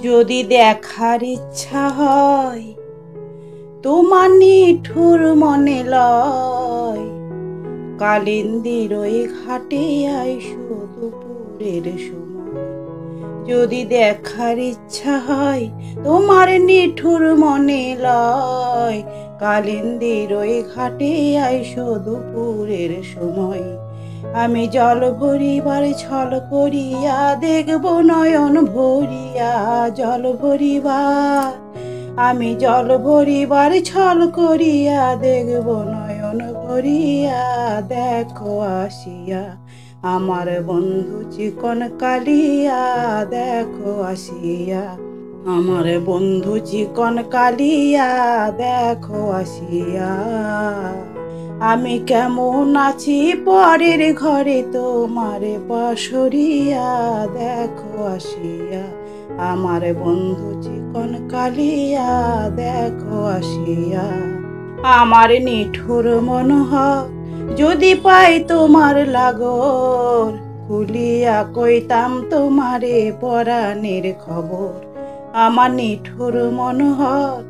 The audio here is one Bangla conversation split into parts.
যদি দেখার ইচ্ছা হয় তোমার নিঠুর মনে লয়, কালিন্দির ওই ঘাটে আইসো দুপুরের সময়। যদি দেখার ইচ্ছা হয় তোমার নিঠুর মনে লয়, কালিন্দির ওই ঘাটে আইসো দুপুরের সময়। আমি জল ভরিবার ছল করিয়া দেখব নয়ন ভরিয়া, জল ভরিবার আমি জল ভরিবার ছল করিয়া দেখব নয়ন ভরিয়া। দেখো আসিয়া আমার বন্ধু চিকন কালিয়া, দেখো আসিয়া আমার বন্ধু চিকন কালিয়া, দেখো আসিয়া। আমি কেমন আছি পরের ঘরে তোমার বাসরিয়া, দেখো আসিয়া আমার বন্ধু চিকন কালিয়া, দেখো আসিয়া। আমার নিঠুর মনোহর যদি পাই তোমার লাগর, খুলিয়া কইতাম তোমারে পরাণের খবর। আমার নিঠুর মনোহর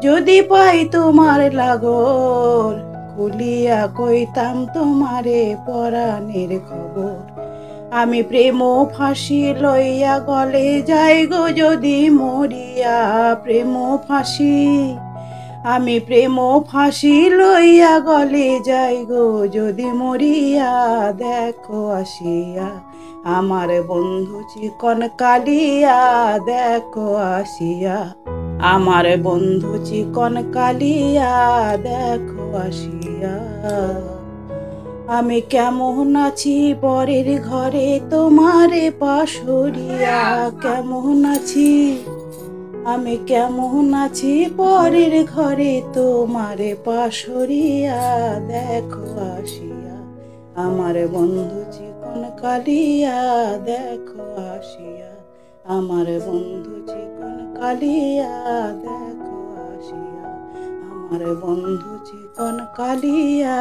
যদি পাই তোমার লাগর, খুলিয়া কইতাম তোমারে পরাণের খবর। আমি প্রেম ফাঁসি লইয়া গলে যাই গো যদি মরিয়া, প্রেম ফাঁসি আমি প্রেম ফাঁসি লইয়া গলে যাই গো যদি মরিয়া। দেখো আসিয়া আমার বন্ধু চিকন কালিয়া, দেখো আসিয়া আমার বন্ধু চিকন কালিয়া, দেখো আসিয়া। আমি কেমন আছি পরের ঘরে তোমারে পাশরিয়া, কেমন আছি আমি কেমন আছি পরের ঘরে তোমারে পাশরিয়া। দেখো আসিয়া আমার বন্ধু চিকন কালিয়া, দেখো আসিয়া আমার বন্ধু চিকন কালিয়া, দেখো আসিয়া আমার বন্ধু চিকন কালিয়া,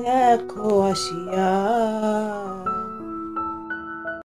দেখো আসিয়া।